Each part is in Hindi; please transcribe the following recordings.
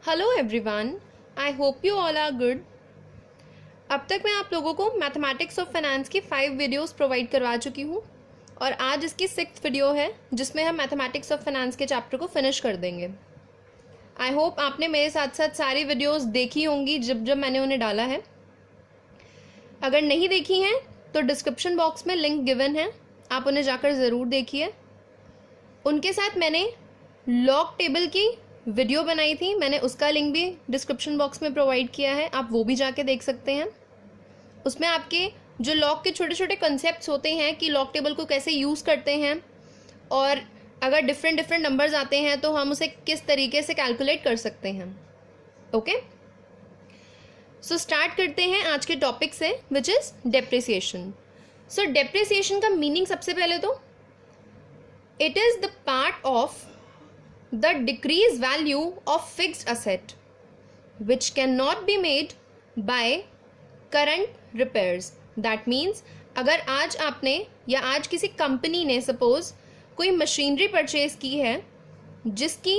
Hello everyone, I hope you all are good. अब तक मैं आप लोगों को मैथमेटिक्स ऑफ फाइनेंस की 5 वीडियोस प्रोवाइड करवा चुकी हूँ और आज इसकी 6th वीडियो है जिसमें हम मैथमेटिक्स ऑफ फाइनेंस के चैप्टर को फिनिश कर देंगे। आई होप आपने मेरे साथ साथ सारी वीडियोस देखी होंगी जब जब मैंने उन्हें डाला है। अगर नहीं देखी हैं तो डिस्क्रिप्शन बॉक्स में लिंक गिवन है, आप उन्हें जाकर ज़रूर देखिए। उनके साथ मैंने लॉग टेबल की वीडियो बनाई थी, मैंने उसका लिंक भी डिस्क्रिप्शन बॉक्स में प्रोवाइड किया है, आप वो भी जाके देख सकते हैं। उसमें आपके जो लॉग के छोटे छोटे कंसेप्ट्स होते हैं कि लॉग टेबल को कैसे यूज़ करते हैं और अगर डिफरेंट नंबर्स आते हैं तो हम उसे किस तरीके से कैलकुलेट कर सकते हैं। ओके, सो स्टार्ट करते हैं आज के टॉपिक से, which is depreciation. So depreciation का मीनिंग सबसे पहले तो it is the part of the decreased value of fixed asset which cannot be made by current repairs. That means अगर आज आपने या आज किसी कंपनी ने सपोज कोई मशीनरी परचेज की है जिसकी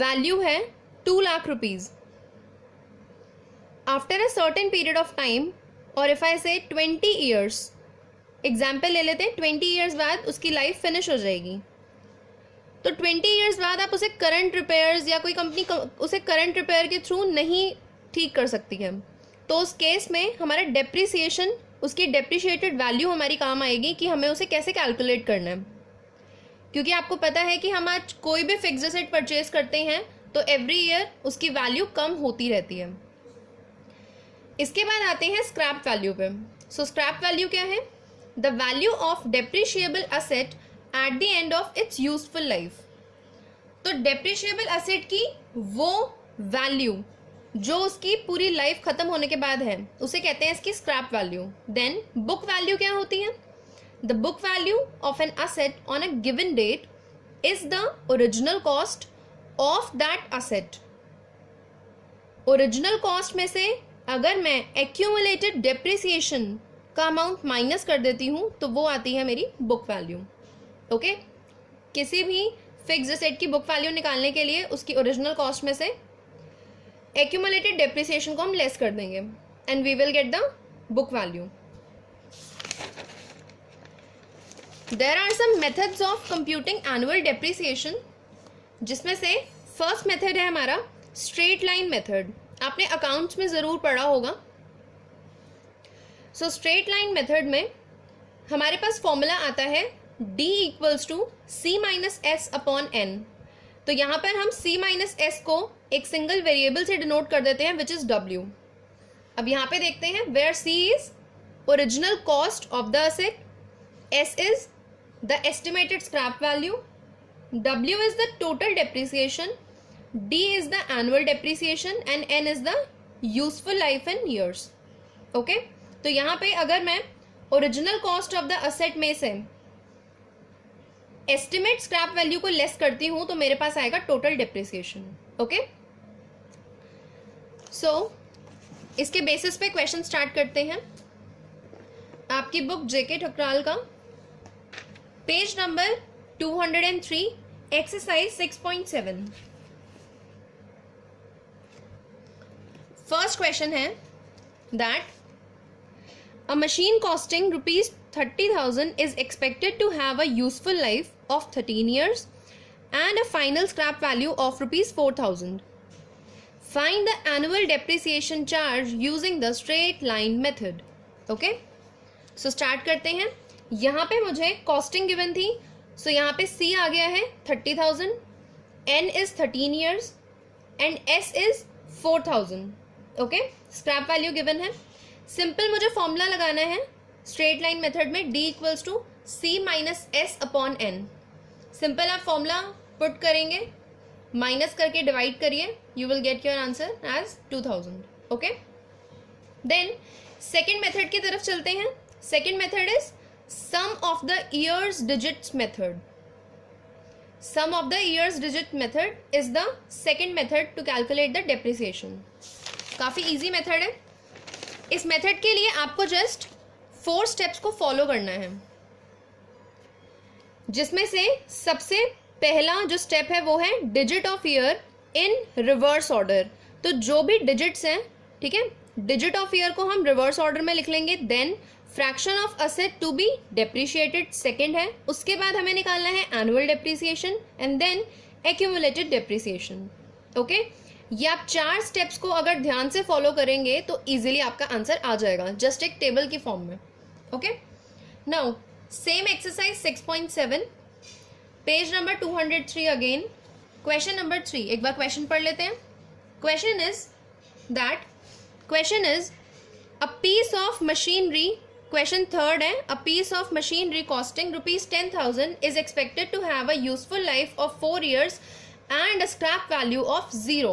वैल्यू है 2 lakh rupees, after a certain period of time और इफ आई से 20 ईयर्स, एग्जाम्पल ले लेते हैं, 20 ईयर्स बाद उसकी लाइफ फिनिश हो जाएगी, तो 20 ईयर्स बाद आप उसे करंट रिपेयर्स या कोई कंपनी उसे करंट रिपेयर के थ्रू नहीं ठीक कर सकती है, तो उस केस में हमारा डेप्रिसिएशन, उसकी डेप्रिशिएटेड वैल्यू हमारी काम आएगी कि हमें उसे कैसे कैलकुलेट करना है। क्योंकि आपको पता है कि हम आज कोई भी फिक्स्ड एसेट परचेज करते हैं तो एवरी ईयर उसकी वैल्यू कम होती रहती है। इसके बाद आते हैं स्क्रैप वैल्यू पे। सो स्क्रैप वैल्यू क्या है? The value of depreciable asset eight the end of its useful life. तो डेप्रिशिएबल एसेट की वो वैल्यू जो उसकी पूरी लाइफ खत्म होने के बाद है उसे कहते हैं इसकी scrap value. Then book value क्या होती है? The book value of an asset on a given date is the original cost of that asset. Original cost में से अगर मैं एक्यूमुलेटेड डेप्रिसिएशन का अमाउंट माइनस कर देती हूँ तो वो आती है मेरी बुक वैल्यू। ओके, किसी भी फिक्स्ड एसेट की बुक वैल्यू निकालने के लिए उसकी ओरिजिनल कॉस्ट में से एक्यूमुलेटेड डेप्रिसिएशन को हम लेस कर देंगे and we will get the book value. There are some methods of computing annual depreciation, जिसमें से फर्स्ट मेथड है हमारा स्ट्रेट लाइन मेथड। आपने अकाउंट्स में ज़रूर पढ़ा होगा। सो स्ट्रेट लाइन मेथड में हमारे पास फॉर्मूला आता है D equals to C minus S upon N. तो यहाँ पर हम C माइनस एस को एक सिंगल वेरिएबल से डिनोट कर देते हैं विच इज़ W। अब यहाँ पे देखते हैं where C is original cost of the asset, S is the estimated scrap value, W is the total depreciation, D is the annual depreciation and N is the useful life in years. Okay, तो यहाँ पे अगर मैं original cost of the asset में से एस्टिमेट स्क्रैप वैल्यू को लेस करती हूं तो मेरे पास आएगा टोटल डेप्रिसिएशन। ओके, सो इसके बेसिस पे क्वेश्चन स्टार्ट करते हैं। आपकी बुक जेके ठकराल का page number 203 exercise 6.7। First question है that a machine costing rupees 30,000 is expected to have a useful life of 13 years and a final scrap value of rupees 4,000. Find the annual depreciation charge using the straight line method. Okay? So start करते हैं। यहाँ पे मुझे costing given थी, so यहाँ पे C आ गया है 30,000, N is 13 years and S is 4,000. Okay? Scrap value given है। सिंपल मुझे फॉर्मूला लगाना है स्ट्रेट लाइन मेथड में, D equals to C minus S upon N. Simple आप फॉर्मूला पुट करेंगे, माइनस करके डिवाइड करिए, you will get your answer as 2000। Okay, then second method की तरफ चलते हैं। Second method is sum of the years digits method. Sum of the years digit method is the second method to calculate the depreciation. काफ़ी ईजी मेथड है। इस मेथड के लिए आपको जस्ट 4 स्टेप्स को फॉलो करना है, जिसमें से सबसे पहला जो स्टेप है वो है digit of year in reverse order. तो जो भी डिजिट्स हैं, ठीक है, डिजिट ऑफ ईयर को हम रिवर्स ऑर्डर में लिख लेंगे। Then fraction of asset to be depreciated second है। उसके बाद हमें निकालना है annual depreciation and then accumulated depreciation. Okay, ये आप 4 स्टेप्स को अगर ध्यान से फॉलो करेंगे तो इजीली आपका आंसर आ जाएगा, जस्ट एक टेबल की फॉर्म में। Okay, now same exercise 6.7 page number 203 again, question number 3। एक बार क्वेश्चन पढ़ लेते हैं। Question is a piece of machinery, question third है, a piece of machinery costing ₹10,000 is expected to have a useful life of 4 years and a scrap value of 0.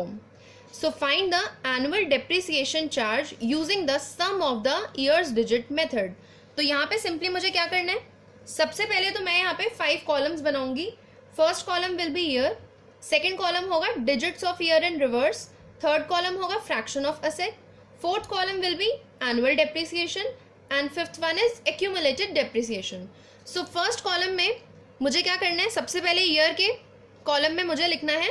So find the annual depreciation charge using the sum of the years digit method. तो यहाँ पे सिंपली मुझे क्या करना है, सबसे पहले तो मैं यहाँ पे 5 कॉलम्स बनाऊंगी। First column will be year, second column होगा digits of year in reverse, third column होगा fraction of asset, fourth column will be annual depreciation and fifth one is accumulated depreciation. So first column में मुझे क्या करना है, सबसे पहले ईयर के कॉलम में मुझे लिखना है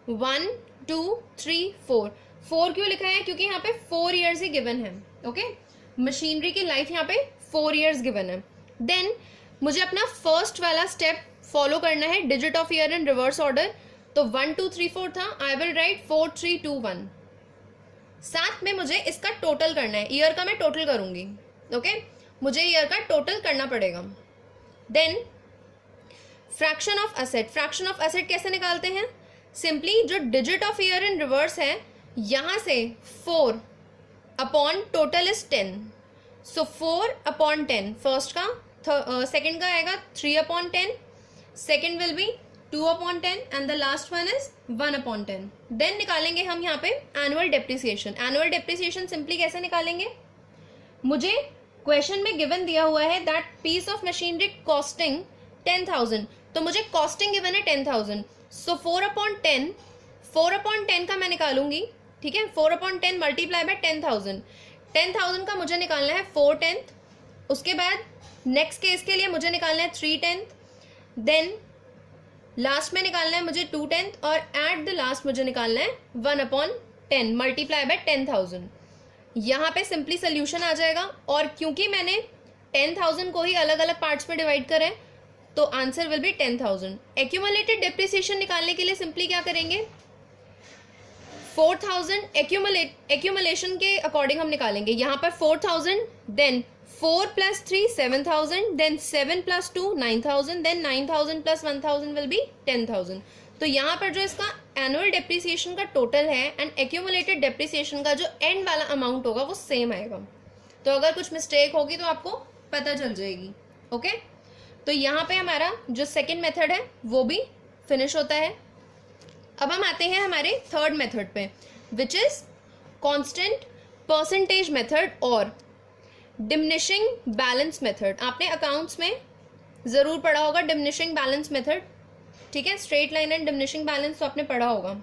1 2 3 4। 4 क्यों लिखा है, क्योंकि यहाँ पे 4 years ही गिवन है। ओके, मशीनरी की लाइफ यहाँ पे 4 years गिवन है। देन मुझे अपना फर्स्ट वाला स्टेप फॉलो करना है, digit of year in reverse order. तो 1 2 3 4 था, आई विल राइट 4 3 2 1। साथ में मुझे इसका टोटल करना है, ईयर का मैं टोटल करूंगी। ओके, मुझे ईयर का टोटल करना पड़ेगा। Then fraction of asset, fraction of asset कैसे निकालते हैं, सिंपली जो digit of year in reverse है यहां से 4 upon total is 10। So 4 upon 10 first का, सेकेंड का आएगा 3 upon 10, second will be 2 upon 10 and the last one is 1 upon 10। Then निकालेंगे हम यहाँ पे annual depreciation. Annual depreciation simply कैसे निकालेंगे, मुझे क्वेश्चन में गिवन दिया हुआ है that piece of machinery costing 10,000, तो मुझे कॉस्टिंग गिवन है 10,000। सो 4 अपॉन 10 का मैं निकालूंगी, ठीक है, 4 अपॉन 10 मल्टीप्लाई बाय 10,000। 10,000 का मुझे निकालना है 4/10। उसके बाद नेक्स्ट केस के लिए मुझे निकालना है 3/10। देन लास्ट में निकालना है मुझे 2/10 और एट द लास्ट मुझे निकालना है 1/10 मल्टीप्लाई बाय 10,000। यहाँ पे सिंपली सोल्यूशन आ जाएगा। और क्योंकि मैंने 10,000 को ही अलग अलग पार्ट्स में डिवाइड करें तो answer will be 10,000। Accumulated depreciation निकालने के लिए सिंपली क्या करेंगे, 4,000 एक्यूमुलेशन के अकॉर्डिंग हम निकालेंगे। यहाँ पर 4,000, then 4 + 3 7,000, then 7 + 2 9,000, then 9,000 + 1,000 will be 10,000। तो यहाँ पर जो इसका एनुअल डेप्रिसिएशन का टोटल है एंड एक्यूमुलेटेड डेप्रिसिएशन का जो एंड वाला अमाउंट होगा वो सेम आएगा। तो अगर कुछ मिस्टेक होगी तो आपको पता चल जाएगी। ओके, तो यहाँ पे हमारा जो सेकेंड मेथड है वो भी फिनिश होता है। अब हम आते हैं हमारे थर्ड मेथड पे, which is constant percentage method और डिमिनिशिंग बैलेंस मेथड। आपने अकाउंट्स में जरूर पढ़ा होगा डिमिनिशिंग बैलेंस मेथड, ठीक है, straight line and diminishing balance तो आपने पढ़ा होगा।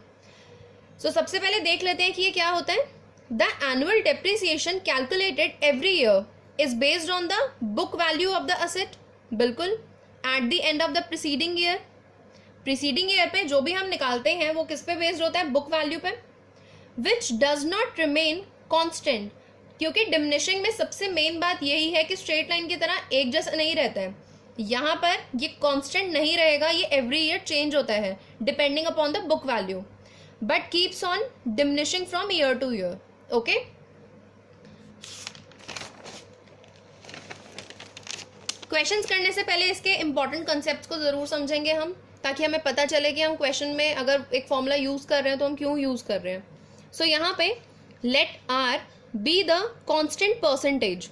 सो सबसे पहले देख लेते हैं कि ये क्या होता है। The annual depreciation calculated every year is based on the book value of the asset. बिल्कुल, at the end of the preceding year, preceding year पे जो भी हम निकालते हैं वो किस पे बेस्ड होता है, बुक वैल्यू पे। Which does not remain constant, क्योंकि डिमिनिशिंग में सबसे मेन बात यही है कि स्ट्रेट लाइन की तरह एक जैसा नहीं रहता है। यहाँ पर ये कांस्टेंट नहीं रहेगा, ये एवरी ईयर चेंज होता है depending upon the book value, but keeps on diminishing from year two year. Okay, questions करने से पहले इसके इंपॉर्टेंट कॉन्सेप्ट्स को जरूर समझेंगे हम, ताकि हमें पता चले कि हम क्वेश्चन में अगर एक फॉर्मूला यूज कर रहे हैं तो हम क्यों यूज कर रहे हैं। सो यहाँ पे let R be the constant percentage.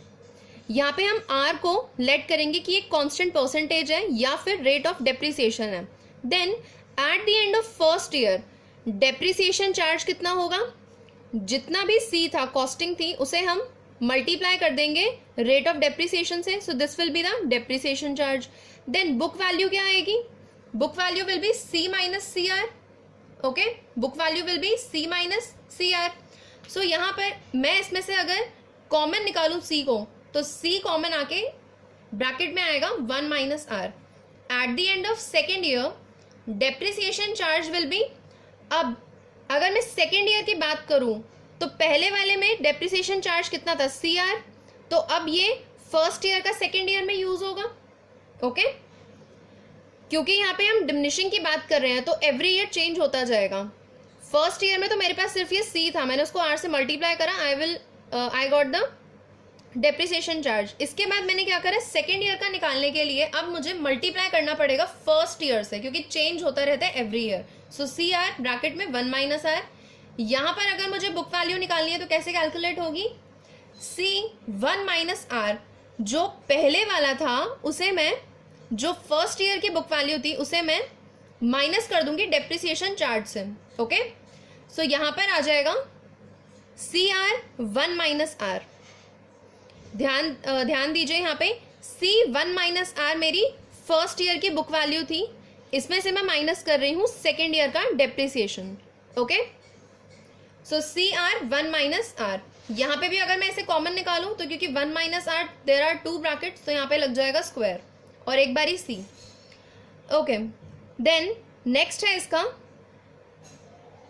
यहाँ पे हम आर को लेट करेंगे कि एक कांस्टेंट परसेंटेज है या फिर रेट ऑफ डेप्रिसिएशन है। Then at the end of first year depreciation charge कितना होगा, जितना भी सी था, कॉस्टिंग थी, उसे हम मल्टीप्लाई कर देंगे रेट ऑफ डेप्रिसिएशन से। So this will be the depreciation charge. Then book value क्या आएगी, book value will be C minus C R. Okay, book value will be C minus C R. So यहाँ पर मैं इसमें से अगर कॉमन निकालूं सी को, तो सी कॉमन आके ब्रैकेट में आएगा 1 minus R. At the end of second year depreciation charge will be, अब अगर मैं सेकेंड ईयर की बात करूं तो पहले वाले में डेप्रिसिएशन चार्ज कितना था, CR, तो अब ये फर्स्ट ईयर का सेकेंड ईयर में यूज होगा। ओके, क्योंकि यहाँ पे हम डिमिनिशिंग की बात कर रहे हैं तो एवरी ईयर चेंज होता जाएगा। फर्स्ट ईयर में तो मेरे पास सिर्फ ये C था, मैंने उसको R से मल्टीप्लाई करा, I got the depreciation charge. इसके बाद मैंने क्या करा, सेकेंड ईयर का निकालने के लिए अब मुझे मल्टीप्लाई करना पड़ेगा फर्स्ट ईयर से, क्योंकि चेंज होता रहता है एवरी ईयर। सो CR ब्रैकेट में 1 माइनस R। यहाँ पर अगर मुझे बुक वैल्यू निकालनी है तो कैसे कैलकुलेट होगी, C1 माइनस R, जो पहले वाला था उसे मैं, जो फर्स्ट ईयर की बुक वैल्यू थी उसे मैं माइनस कर दूंगी डेप्रिसिएशन चार्ज से। ओके, सो यहाँ पर आ जाएगा CR 1 माइनस R। ध्यान दीजिए, यहाँ पे C1 माइनस R मेरी फर्स्ट ईयर की बुक वैल्यू थी, इसमें से मैं माइनस कर रही हूँ सेकेंड ईयर का डेप्रिसिएशन। ओके, सो CR 1 माइनस R। यहाँ पे भी अगर मैं इसे कॉमन निकालूं तो क्योंकि 1 minus R there are 2 brackets, तो यहाँ पे लग जाएगा स्क्वायर और एक बारी C। ओके, देन नेक्स्ट है इसका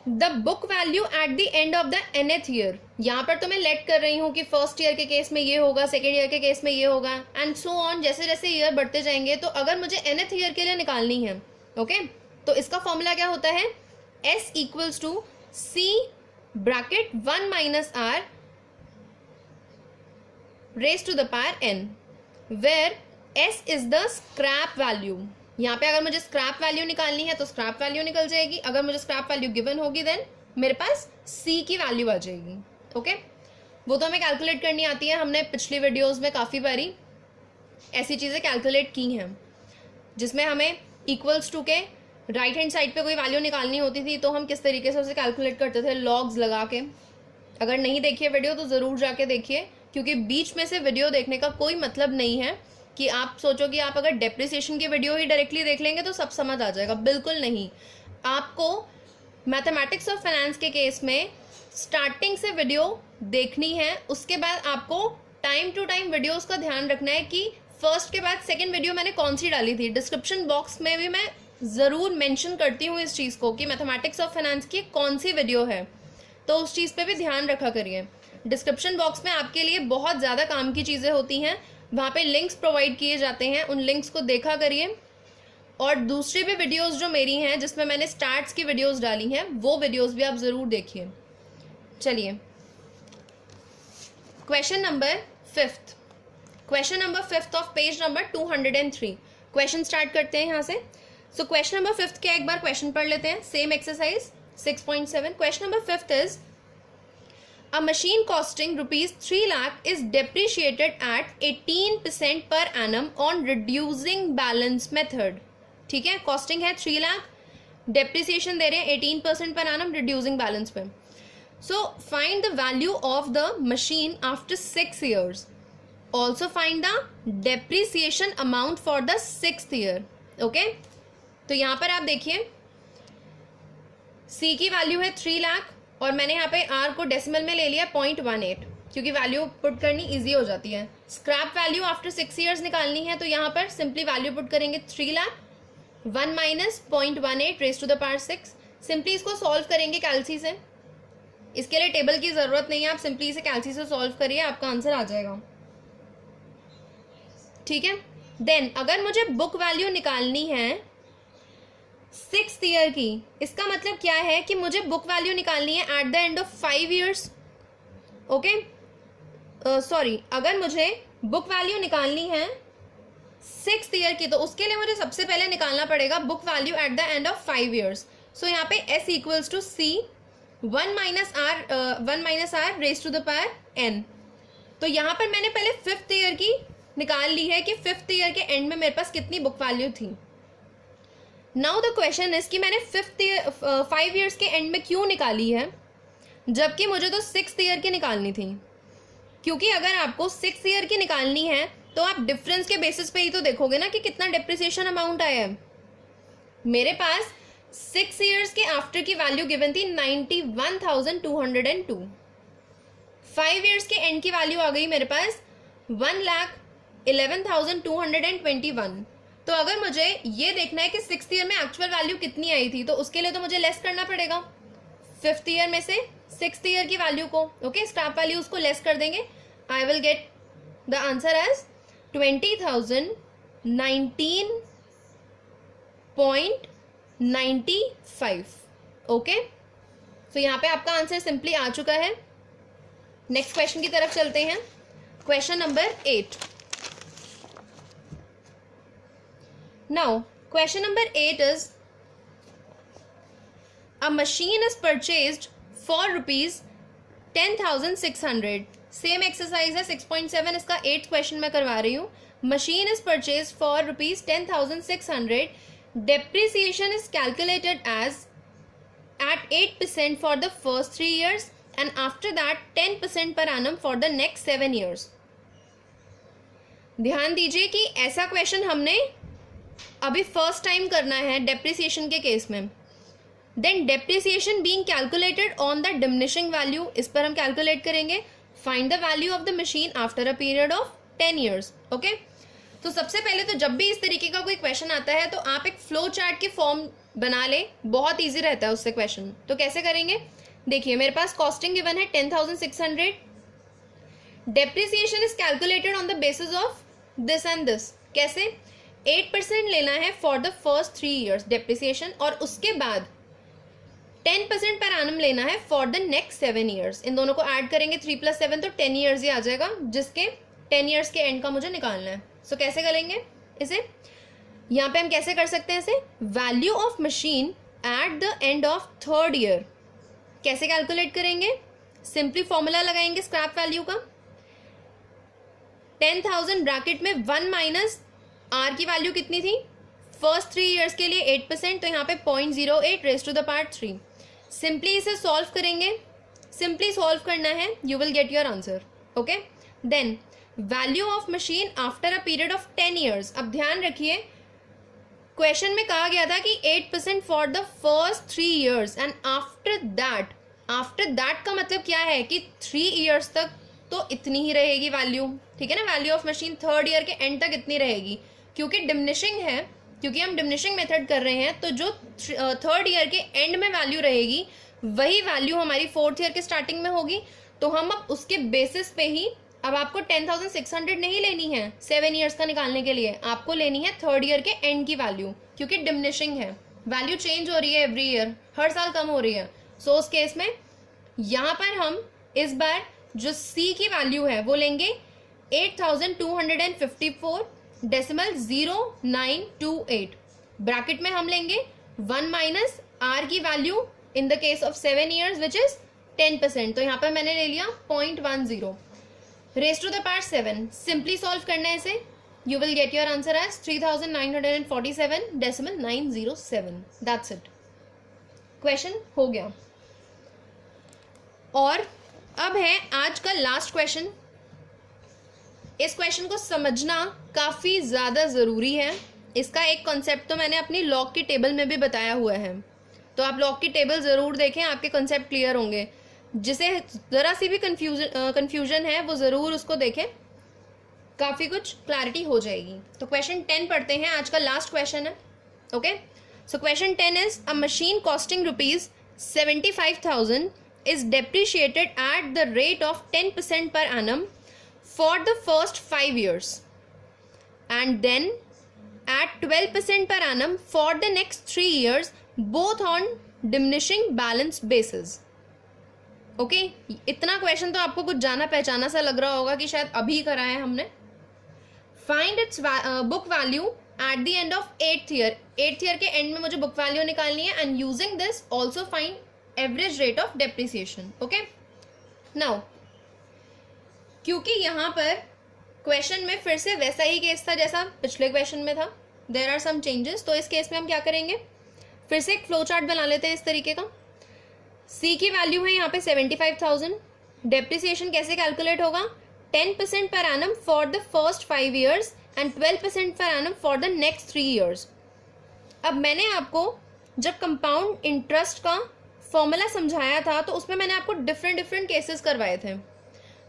the book value at the end of the nth year. यहाँ पर तो मैं लेट कर रही हूँ कि फर्स्ट ईयर के केस में ये होगा, सेकेंड ईयर के केस में ये होगा, एंड सो ऑन, जैसे जैसे ईयर बढ़ते जाएंगे। तो अगर मुझे nth ईयर के लिए निकालनी है, ओके, तो इसका फॉर्मूला क्या होता है, S equals to C bracket 1 minus R raise to the power n, where S is the scrap value. यहाँ पे अगर मुझे स्क्रैप वैल्यू निकालनी है तो स्क्रैप वैल्यू निकल जाएगी, अगर मुझे स्क्रैप वैल्यू गिवन होगी देन मेरे पास C की वैल्यू आ जाएगी। ओके, वो तो हमें कैलकुलेट करनी आती है, हमने पिछली वीडियोस में काफ़ी बारी ऐसी चीज़ें कैलकुलेट की हैं, जिसमें हमें इक्वल्स टू के राइट हैंड साइड पे कोई वैल्यू निकालनी होती थी तो हम किस तरीके से उसे कैलकुलेट करते थे, लॉग्स लगा के। अगर नहीं देखिए वीडियो तो ज़रूर जाके देखिए, क्योंकि बीच में से वीडियो देखने का कोई मतलब नहीं है कि आप सोचो कि आप अगर डेप्रिसिएशन की वीडियो ही डायरेक्टली देख लेंगे तो सब समझ आ जाएगा, बिल्कुल नहीं। आपको मैथमेटिक्स ऑफ फाइनेंस के केस में स्टार्टिंग से वीडियो देखनी है, उसके बाद आपको टाइम टू टाइम वीडियोस का ध्यान रखना है कि फर्स्ट के बाद सेकंड वीडियो मैंने कौन सी डाली थी। डिस्क्रिप्शन बॉक्स में भी मैं ज़रूर मेंशन करती हूँ इस चीज़ को कि मैथमेटिक्स ऑफ फाइनेंस की कौन सी वीडियो है, तो उस चीज़ पे भी ध्यान रखा करिए। डिस्क्रिप्शन बॉक्स में आपके लिए बहुत ज़्यादा काम की चीज़ें होती हैं, वहाँ पे लिंक्स प्रोवाइड किए जाते हैं, उन लिंक्स को देखा करिए। और दूसरी भी वीडियोस जो मेरी हैं जिसमें मैंने स्टार्ट्स की वीडियोस डाली हैं, वो वीडियोस भी आप ज़रूर देखिए। चलिए, question number 5th of page number 203। Question start करते हैं यहाँ से। सो क्वेश्चन नंबर 5th के एक बार क्वेश्चन पढ़ लेते हैं, same exercise 6.7। Question number 5th is A machine costing rupees 3 lakh is depreciated at 18% per annum on reducing balance method। ठीक है, कॉस्टिंग है 3 लाख, डेप्रिसिएशन दे रहे हैं 18% per annum reducing balance पे। So find the value of the machine after 6 years. Also find the depreciation amount for the 6th year। Okay? तो यहाँ पर आप देखिए C की वैल्यू है 3 लाख और मैंने यहाँ पे R को डेसिमल में ले लिया 0.18, क्योंकि वैल्यू पुट करनी इजी हो जाती है। स्क्रैप वैल्यू आफ्टर 6 ईयर्स निकालनी है, तो यहाँ पर सिंपली वैल्यू पुट करेंगे 3 lakh 1 minus 0.18 raise to the power 6। Simply इसको सॉल्व करेंगे कैलसी से, इसके लिए टेबल की ज़रूरत नहीं है, आप सिंपली इसे कैलसी से सॉल्व करिए, आपका आंसर आ जाएगा। ठीक है, देन अगर मुझे बुक वैल्यू निकालनी है 6th ईयर की, इसका मतलब क्या है कि मुझे बुक वैल्यू निकालनी है eight the end of 5 years. Okay, sorry, अगर मुझे बुक वैल्यू निकालनी है 6th ईयर की तो उसके लिए मुझे सबसे पहले निकालना पड़ेगा book value at the end of 5 years. So यहाँ पे S equals to C 1 minus R raise to the power n। तो यहाँ पर मैंने पहले 5th ईयर की निकाल ली है कि 5th ईयर के एंड में मेरे पास कितनी बुक वैल्यू थी। नाउ द क्वेश्चन इज कि मैंने 5 ईयर्स के एंड में क्यों निकाली है, जबकि मुझे तो 6th ईयर की निकालनी थी। क्योंकि अगर आपको 6th ईयर की निकालनी है तो आप डिफरेंस के बेसिस पे ही तो देखोगे ना कि कितना डेप्रिसिएशन अमाउंट आया है। मेरे पास 6 ईयर्स के आफ्टर की वैल्यू गिवन थी 91,202। 5 ईयर्स के एंड की वैल्यू आ गई मेरे पास 1,11,221। तो अगर मुझे ये देखना है कि 6th ईयर में एक्चुअल वैल्यू कितनी आई थी तो उसके लिए तो मुझे लेस करना पड़ेगा। 5th ईयर में से 6th ईयर की वैल्यू को, ओके, स्क्रैप वैल्यू उसको लेस कर देंगे. I will get the answer as 20,019.95. Okay, तो यहाँ पे आपका आंसर सिंपली आ चुका है. नेक्स्ट क्वेश्चन की तरफ चलते हैं. Question number 8. Now question number 8 is a machine is purchased for rupees 10,600. Same exercise है 6.7. इसका 8th क्वेश्चन मैं करवा रही हूँ. Machine is purchase for rupees 10,600. Depreciation is calculated as at 8% for the first 3 years and after that 10% per annum for the next 7 years. ध्यान दीजिए कि ऐसा क्वेश्चन हमने अभी फर्स्ट टाइम करना है डेप्रिसिएशन के केस में. Then depreciation being calculated on the diminishing value, इस पर हम कैलकुलेट करेंगे. Find the value of the machine after a period of 10 years. Okay, तो सबसे पहले तो जब भी इस तरीके का कोई क्वेश्चन आता है तो आप एक फ्लो चार्ट की फॉर्म बना ले, बहुत इजी रहता है उससे क्वेश्चन. तो कैसे करेंगे, देखिए मेरे पास कॉस्टिंग गिवन है 10,600. Depreciation is calculated on the basis of this and this. कैसे, 8% लेना है for the first 3 years depreciation, और उसके बाद 10% पर एनम लेना है फॉर द नेक्स्ट 7 years. इन दोनों को ऐड करेंगे 3 + 7 तो 10 years ही आ जाएगा, जिसके 10 years के एंड का मुझे निकालना है. सो कैसे करेंगे इसे, यहाँ पे हम कैसे कर सकते हैं इसे, value of machine at the end of 3rd year. कैसे कैलकुलेट करेंगे, सिंपली फॉर्मूला लगाएंगे स्क्रैप वैल्यू का. 10,000 ब्रैकेट में 1 माइनस आर की वैल्यू कितनी थी फर्स्ट 3 years के लिए 8%, तो यहाँ पे 0.08 raise to the power 3. Simply इसे सॉल्व करेंगे, सिंपली सॉल्व करना है, you will get your answer. Okay, then value of machine after a period of 10 years. अब ध्यान रखिए क्वेश्चन में कहा गया था कि 8% for the first 3 years and after that का मतलब क्या है कि 3 years तक तो इतनी ही रहेगी वैल्यू. ठीक है ना, value of machine 3rd year के एंड तक इतनी रहेगी, क्योंकि डिमिनिशिंग है, क्योंकि हम डिमिनिशिंग मेथड कर रहे हैं. तो जो 3rd year के एंड में वैल्यू रहेगी वही वैल्यू हमारी 4th year के स्टार्टिंग में होगी. तो हम अब उसके बेसिस पे ही, अब आपको 10,600 नहीं लेनी है 7 years का निकालने के लिए, आपको लेनी है 3rd year के एंड की वैल्यू, क्योंकि डिमिनिशिंग है, वैल्यू चेंज हो रही है एवरी ईयर, हर साल कम हो रही है. सो उस केस में यहाँ पर हम इस बार जो सी की वैल्यू है वो लेंगे 8,254.0928. ब्रैकेट में हम लेंगे 1 माइनस आर की value in the case of 7 years which is 10%. तो यहाँ पर मैंने ले लिया 0.10 raise to the power 7. Simply solve करना है इसे, you will get your answer as 3,947.907. That's it, question हो गया. और अब है आज का लास्ट क्वेश्चन. इस क्वेश्चन को समझना काफ़ी ज़्यादा ज़रूरी है. इसका एक कॉन्सेप्ट तो मैंने अपनी लॉग की टेबल में भी बताया हुआ है, तो आप लॉग की टेबल ज़रूर देखें, आपके कॉन्सेप्ट क्लियर होंगे. जिसे ज़रा सी भी कन्फ्यूजन है वो ज़रूर उसको देखें, काफ़ी कुछ क्लैरिटी हो जाएगी. तो क्वेश्चन 10 पढ़ते हैं, आज का लास्ट क्वेश्चन है. Okay, so question 10 is a machine costing rupees 75,000 is depreciated at the rate of 10% per annum for the first 5 years and then at 12% per annum for the next 3 years, both on diminishing balance basis. Okay, इतना क्वेश्चन तो आपको कुछ जाना पहचाना सा लग रहा होगा कि शायद अभी करा है हमने. Find its book value at the end of 8th year. 8th year के एंड में मुझे बुक वैल्यू निकालनी है and using this also find average rate of depreciation. Okay, now क्योंकि यहाँ पर क्वेश्चन में फिर से वैसा ही केस था जैसा पिछले क्वेश्चन में था, देयर आर सम चेंजेस. तो इस केस में हम क्या करेंगे, फिर से एक फ्लो चार्ट बना लेते हैं इस तरीके का. सी की वैल्यू है यहाँ पे 75,000. डेप्रिसिएशन कैसे कैलकुलेट होगा, 10% per annum for the first 5 years and 12% per annum for the next 3 years. अब मैंने आपको जब कंपाउंड इंटरेस्ट का फॉर्मूला समझाया था तो उसमें मैंने आपको डिफरेंट केसेस करवाए थे.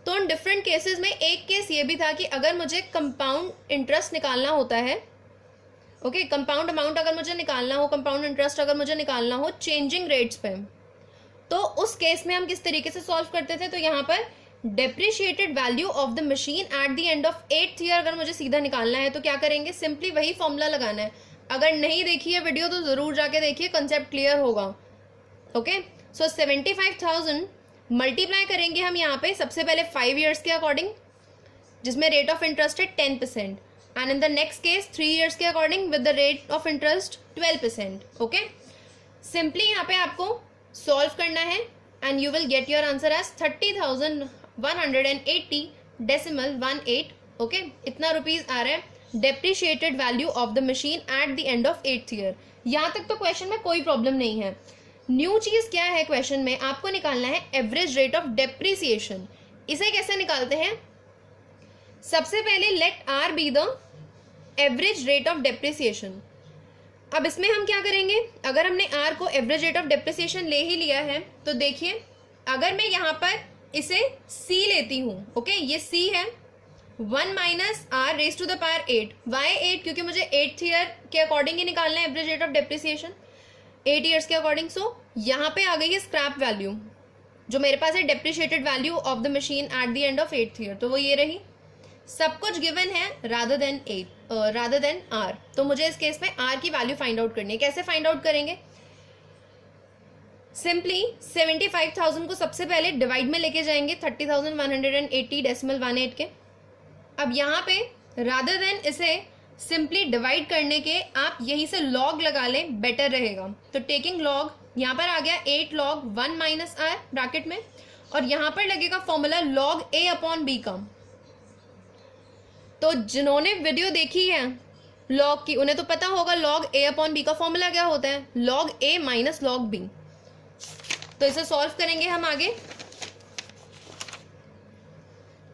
तो उन डिफरेंट केसेस में एक केस ये भी था कि अगर मुझे कंपाउंड इंटरेस्ट निकालना होता है, ओके, कंपाउंड अमाउंट अगर मुझे निकालना हो, कंपाउंड इंटरेस्ट अगर मुझे निकालना हो चेंजिंग रेट्स पे, तो उस केस में हम किस तरीके से सॉल्व करते थे, तो यहाँ पर depreciated value of the machine at the end of 8th year अगर मुझे सीधा निकालना है तो क्या करेंगे, सिंपली वही फॉर्मूला लगाना है। अगर नहीं देखी है वीडियो तो जरूर जाके देखिए, कंसेप्ट क्लियर होगा। ओके, सो 75,000 मल्टीप्लाई करेंगे हम यहाँ पे सबसे पहले 5 ईयर्स के अकॉर्डिंग, जिसमें रेट ऑफ इंटरेस्ट है 10%, and in the next case 3 years के according with the rate of interest 12%। Okay, simply यहाँ पे आपको सॉल्व करना है and you will get your answer as 30,180.18। Okay, इतना रुपीज आ रहा है depreciated value of the machine at the end of 8th year. यहाँ तक तो क्वेश्चन में कोई प्रॉब्लम नहीं है। न्यू चीज क्या है क्वेश्चन में, आपको निकालना है एवरेज रेट ऑफ डेप्रिसिएशन। इसे कैसे निकालते हैं, सबसे पहले let R be the average rate of depreciation. अब इसमें हम क्या करेंगे, अगर हमने आर को एवरेज रेट ऑफ डेप्रिसिएशन ले ही लिया है तो देखिए, अगर मैं यहाँ पर इसे सी लेती हूँ, ओके, ये सी है, 1 minus R raise to the power 8। Why 8, क्योंकि मुझे 8th ईयर के अकॉर्डिंग ही निकालना है average rate of depreciation, 8 years के अकॉर्डिंग। सो यहाँ पे आ गई है स्क्रैप वैल्यू, जो मेरे पास है depreciated value of the machine at the end of 8th year, तो वो ये रही। सब कुछ गिवन है रादर देन आर, तो मुझे इस केस में आर की वैल्यू फाइंड आउट करनी है। कैसे फाइंड आउट करेंगे, सिंपली 75,000 को सबसे पहले डिवाइड में लेके जाएंगे 30,180.18 के। अब यहाँ पे रादर देन इसे सिंपली डिवाइड करने के आप यहीं से लॉग लगा लें, बेटर रहेगा। तो टेकिंग लॉग, यहाँ पर आ गया 8 log 1 माइनस आर ब्रैकेट में, और यहाँ पर लगेगा formula log a upon B का। तो जिन्होंने वीडियो देखी है लॉग की उन्हें तो पता होगा log a अपॉन बी का फॉर्मूला क्या होता है, log a minus log b। तो इसे सॉल्व करेंगे हम आगे,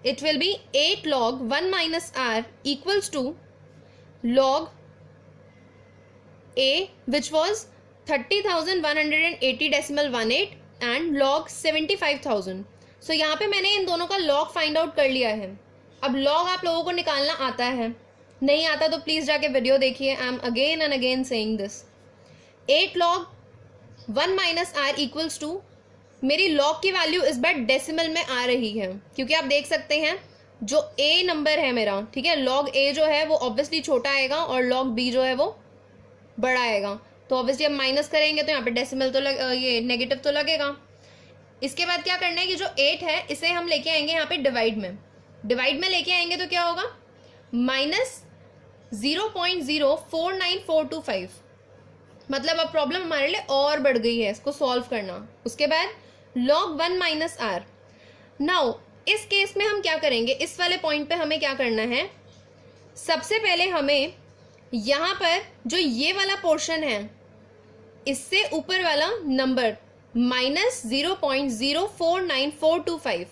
it will be 8 log 1 minus R equals to log a which was 30,180.18 and log 75,000। So यहाँ पे मैंने इन दोनों का log फाइंड आउट कर लिया है। अब log आप लोगों को निकालना आता है, नहीं आता तो प्लीज जाके वीडियो देखिए। I am again and again saying this. 8 log 1 minus R equals to, मेरी log की वैल्यू इस बार डेसिमल में आ रही है, क्योंकि आप देख सकते हैं जो a नंबर है मेरा, ठीक है, log a जो है वो ऑब्वियसली छोटा आएगा और log b जो है वो बड़ा आएगा। तो ऑब्वियसली हम माइनस करेंगे तो यहाँ पे डेसिमल तो ये नेगेटिव तो लगेगा। इसके बाद क्या करना है कि जो 8 है इसे हम लेके आएंगे यहाँ पे डिवाइड में लेके आएंगे तो क्या होगा, माइनस 0.049425। मतलब अब प्रॉब्लम हमारे लिए और बढ़ गई है इसको सॉल्व करना। उसके बाद log 1 माइनस आर। नाउ इस केस में हम क्या करेंगे, इस वाले पॉइंट पे हमें क्या करना है, सबसे पहले हमें यहाँ पर जो ये वाला पोर्शन है इससे ऊपर वाला नंबर माइनस 0.049425,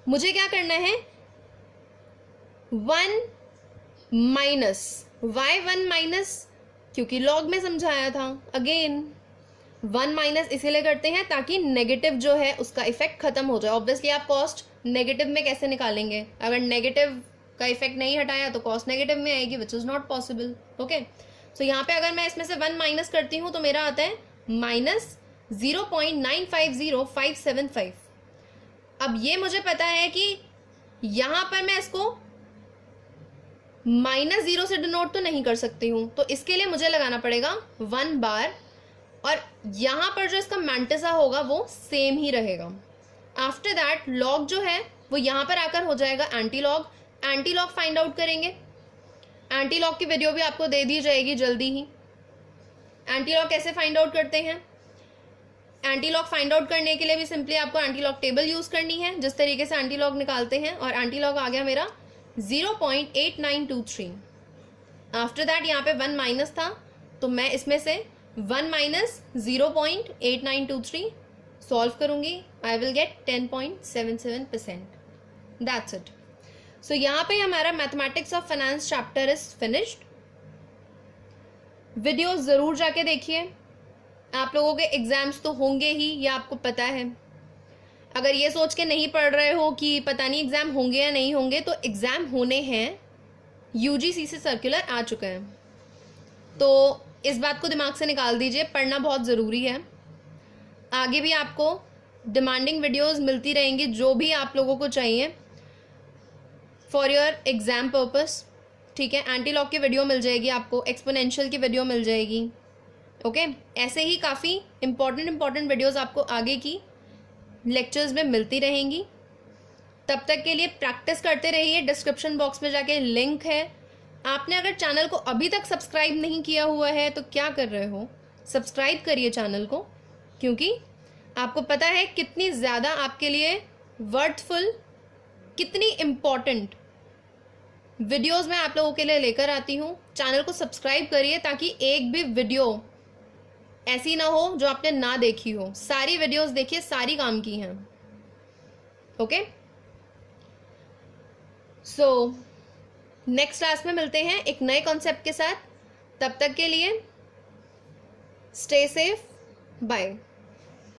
मुझे क्या करना है 1 माइनस वाई 1 माइनस, क्योंकि लॉग में समझाया था, अगेन 1 माइनस इसीलिए करते हैं ताकि नेगेटिव जो है उसका इफेक्ट खत्म हो जाए। ऑब्वियसली आप कॉस्ट नेगेटिव में कैसे निकालेंगे, अगर नेगेटिव का इफेक्ट नहीं हटाया तो कॉस्ट नेगेटिव में आएगी, which is not possible. Okay, so यहाँ पे अगर मैं इसमें से 1 माइनस करती हूँ तो मेरा आता है माइनस 0.950575। अब ये मुझे पता है कि यहाँ पर मैं इसको माइनस 0 से डिनोट तो नहीं कर सकती हूँ, तो इसके लिए मुझे लगाना पड़ेगा 1 बार, और यहाँ पर जो इसका मैंटिसा होगा वो सेम ही रहेगा। आफ्टर दैट लॉग जो है वो यहाँ पर आकर हो जाएगा एंटी लॉग फाइंड आउट करेंगे। एंटी लॉग की वीडियो भी आपको दे दी जाएगी जल्दी ही। एंटी लॉग कैसे फाइंड आउट करते हैं, एंटी लॉग फाइंड आउट करने के लिए भी सिंपली आपको एंटी लॉग टेबल यूज करनी है, जिस तरीके से एंटी लॉग निकालते हैं। और एंटी लॉग आ गया मेरा 0.8923। आफ्टर दैट यहाँ पे 1 माइनस था तो मैं इसमें से 1 माइनस 0.8923 सॉल्व करूंगी, I will get 10.77%। That's it. So यहाँ पे हमारा mathematics of finance chapter is finished. Video जरूर जाके देखिए, आप लोगों के एग्जाम्स तो होंगे ही, ये आपको पता है। अगर ये सोच के नहीं पढ़ रहे हो कि पता नहीं एग्जाम होंगे या नहीं होंगे, तो एग्जाम होने हैं, यूजीसी से सर्कुलर आ चुका है, तो इस बात को दिमाग से निकाल दीजिए, पढ़ना बहुत ज़रूरी है। आगे भी आपको डिमांडिंग वीडियोस मिलती रहेंगी जो भी आप लोगों को चाहिए फॉर योर एग्जाम पर्पस। ठीक है, एंटी लॉग की वीडियो मिल जाएगी आपको, एक्सपोनेंशियल की वीडियो मिल जाएगी। ओके, ऐसे ही काफ़ी इंपॉर्टेंट वीडियोस आपको आगे की लेक्चर्स में मिलती रहेंगी। तब तक के लिए प्रैक्टिस करते रहिए। डिस्क्रिप्शन बॉक्स में जाके लिंक है। आपने अगर चैनल को अभी तक सब्सक्राइब नहीं किया हुआ है तो क्या कर रहे हो, सब्सक्राइब करिए चैनल को, क्योंकि आपको पता है कितनी ज़्यादा आपके लिए वर्थफुल, कितनी इम्पॉर्टेंट वीडियोस मैं आप लोगों के लिए लेकर आती हूँ। चैनल को सब्सक्राइब करिए ताकि एक भी वीडियो ऐसी ना हो जो आपने ना देखी हो। सारी वीडियोस देखिए, सारी काम की हैं। ओके, सो नेक्स्ट क्लास में मिलते हैं एक नए कॉन्सेप्ट के साथ। तब तक के लिए स्टे सेफ, बाय।